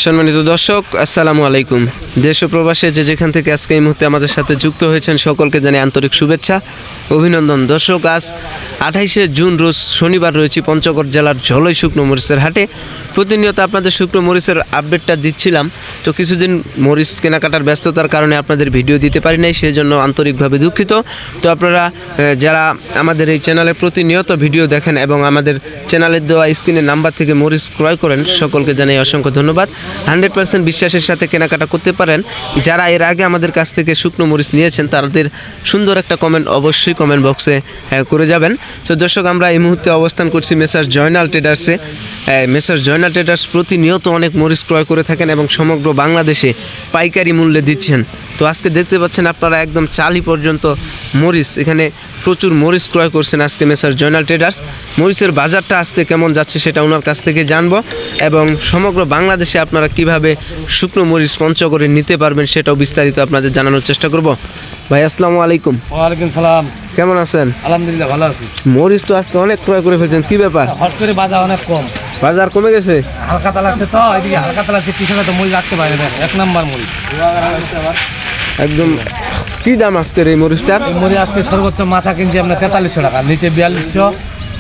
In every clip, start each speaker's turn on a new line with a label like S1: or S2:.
S1: সম্মানিত দর্শক, আসসালামু আলাইকুম। দেশ ও প্রবাসে যে যেখান থেকে আজকে এই মুহূর্তে আমাদের সাথে যুক্ত হয়েছেন সকলকে জানাই আন্তরিক শুভেচ্ছা, অভিনন্দন। দর্শক, আজ 28শে জুন রোজ শনিবার রয়েছে পঞ্চগড় জেলার ঝলই শুকনো মরিচের হাটে। প্রতিনিয়ত আপনাদের শুকনো মরিচের আপডেটটা দিচ্ছিলাম, তো কিছুদিন মরিচ কেনাকাটার ব্যস্ততার কারণে আপনাদের ভিডিও দিতে পারি নাই, সেই জন্য আন্তরিকভাবে দুঃখিত। তো আপনারা যারা আমাদের এই চ্যানেলে প্রতিনিয়ত ভিডিও দেখেন এবং আমাদের চ্যানেলের দেওয়া স্ক্রিনের নাম্বার থেকে মরিচ ক্রয় করেন, সকলকে জানাই অসংখ্য ধন্যবাদ। 100% বিশ্বাসের সাথে কেনাকাটা করতে পারেন। যারা এর আগে আমাদের কাছ থেকে শুকনো মরিচ নিয়েছেন তাদের সুন্দর একটা কমেন্ট অবশ্যই কমেন্ট বক্সে করে যাবেন। তো দর্শক, আমরা এই মুহূর্তে অবস্থান করছি মেসার্স জয়নাল ট্রেডার্সে। মেসার্স জয়নাল ট্রেডার্স প্রতিনিয়ত অনেক মরিচ ক্রয় করে থাকেন এবং সমগ্র বাংলাদেশে পাইকারি মূল্যে দিচ্ছেন। তো আজকে দেখতে পাচ্ছেন আপনারা একদম চালি পর্যন্ত মরিচ, এখানে প্রচুর মরিচ ক্রয় করছেন আজকে মেসার্স জয়নাল ট্রেডার্স। মরিচের বাজারটা আজকে কেমন যাচ্ছে সেটা ওনার কাছ থেকে জানবো এবং সমগ্র বাংলাদেশে আপনারা কিভাবে শুকনো মরিচ পঞ্চগড়ে নিতে পারবেন সেটাও বিস্তারিত আপনাদের জানানোর চেষ্টা করব। ভাই, আসসালামু আলাইকুম।
S2: ওয়ালাইকুম সালাম।
S1: কেমন আছেন?
S2: আলহামদুলিল্লাহ, ভালো আছি।
S1: মরিচ তো আজকে অনেক ক্রয় করে ফেলছেন, কি ব্যাপার?
S2: হট করে বাজার অনেক কম,
S1: বাজার কমে গেছে।
S2: হালকা তাল আছে তো, এদিকে হালকা তাল আছে, কৃষকের তো মরিচ রাখতে পারে না, 1 নম্বর মরিচ
S1: একদম। কি দাম আজকের এই মরিচটার?
S2: এই মরিচ আজকে সর্বোচ্চ মাথা কিনছি আপনার 4300 টাকা, নিচে 4200,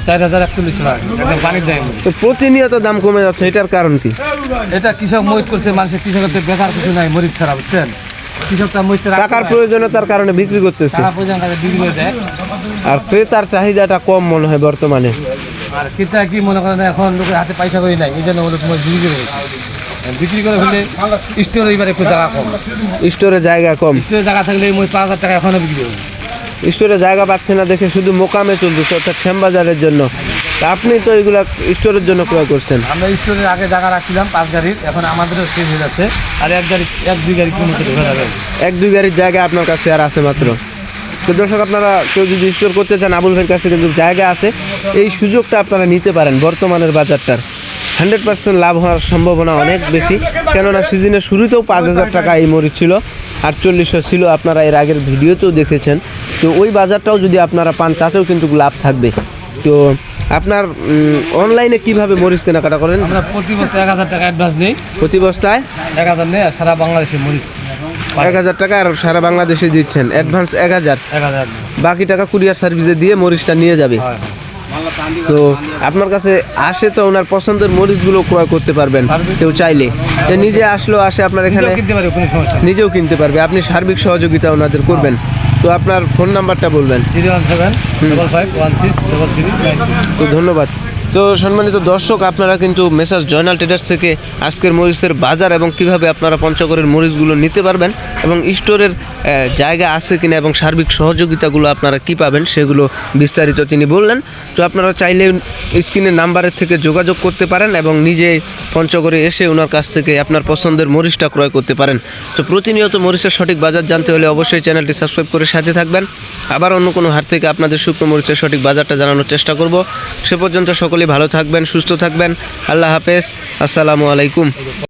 S2: 4041 টাকা, একদম পানির দাম।
S1: তো প্রতিনিয়ত দাম কমে যাচ্ছে, এটার কারণ কি?
S2: এটা কৃষক মরিচ করছে, মানুষের কৃষকের তো বেকার কিছু নাই, মরিচ ছাড়া, বুঝছেন? কৃষকটা মরিচ
S1: টাকার প্রয়োজনীয়তার কারণে বিক্রি করতেছে,
S2: টাকা প্রয়োজন কাজে বিক্রি করে দেয়,
S1: আর ক্রেতার চাহিদাটা কম মনে হয় বর্তমানে।
S2: আর ক্রেতা কি মনে করেন এখন লোকের হাতে পয়সা করি নাই, এই জন্য ওদের মরিচ বিক্রি করে ফেলে স্টোরে এবার একটু জায়গা কম,
S1: স্টোরে জায়গা কম।
S2: স্টোরে জায়গা থাকলে এই মরিচ 5000 টাকা এখনো বিক্রি হবে।
S1: স্টোরে জায়গা পাচ্ছে না দেখে শুধু মোকামে চলতেছে, অর্থাৎ শ্যামবাজারের জন্য। তা আপনি তো এগুলা স্টোরের জন্য ক্রয় করছেন।
S2: আমরা স্টোরের আগে জায়গা রাখছিলাম 5 গাড়ির, এখন আমাদেরও শেষ হয়ে যাচ্ছে, আর 1-2 গাড়ি কিলোমিটার ঢোকা যাবে।
S1: 1-2 গাড়ির জায়গা আপনার কাছে আর আছে মাত্র। তো দর্শক, আপনারা কেউ যদি স্টোর করতে চান, আবুল ভাইয়ের কাছে কিন্তু জায়গা আছে, এই সুযোগটা আপনারা নিতে পারেন। বর্তমানের বাজারটার 100% লাভ হওয়ার সম্ভাবনা অনেক বেশি, কেননা সিজনের শুরুতেও 5000 টাকা এই মরিচ ছিল, 4800 ছিল, আপনারা এর আগের ভিডিওতেও দেখেছেন। তো ওই বাজারটাও যদি আপনারা পান তাতেও কিন্তু লাভ থাকবে। তো আপনার অনলাইনে কিভাবে মরিচ কেনাকাটা করেন?
S2: আমরা প্রতি বস্তায় 1000 টাকা অ্যাডভান্স নেই,
S1: প্রতি বস্তায়
S2: 1000 নেই, আর সারা বাংলাদেশে মরিচ
S1: 1000 টাকা, আর সারা বাংলাদেশে দিচ্ছেন অ্যাডভান্স 1000, বাকি টাকা কুরিয়ার সার্ভিসে দিয়ে মরিচটা নিয়ে যাবে। তো আপনার কাছে আসে তো ওনার পছন্দের মরিচগুলো ক্রয় করতে পারবেন কেউ চাইলে, যে নিজে আসলো আসে আপনার এখানে নিজেও কিনতে পারবে, আপনি সার্বিক সহযোগিতা ওনাদের করবেন। তো আপনার ফোন নাম্বারটা বলবেন।
S2: 017555333।
S1: তো ধন্যবাদ। তো সম্মানিত দর্শক, আপনারা কিন্তু মেসার্স জয়নাল ট্রেডার্স থেকে আজকের মরিচের বাজার এবং কিভাবে আপনারা পঞ্চগড়ের মরিচগুলো নিতে পারবেন এবং স্টোরের জায়গা আছে কিনা এবং সার্বিক সহযোগিতাগুলো আপনারা কি পাবেন সেগুলো বিস্তারিত তিনি বললেন। তো আপনারা চাইলে স্ক্রিনের নাম্বারের থেকে যোগাযোগ করতে পারেন এবং নিজে পঞ্চগড়ে এসে ওনার কাছ থেকে আপনার পছন্দের মরিচটা ক্রয় করতে পারেন। তো প্রতিনিয়ত মরিচের সঠিক বাজার জানতে হলে অবশ্যই চ্যানেলটি সাবস্ক্রাইব করে সাথে থাকবেন। আবার অন্য কোনো হাট থেকে আপনাদের শুকনো মরিচের সঠিক বাজারটা জানানোর চেষ্টা করব। সে পর্যন্ত সকলে ভালো থাকবেন, সুস্থ থাকবেন। আল্লাহ হাফেজ, আসসালামু আলাইকুম।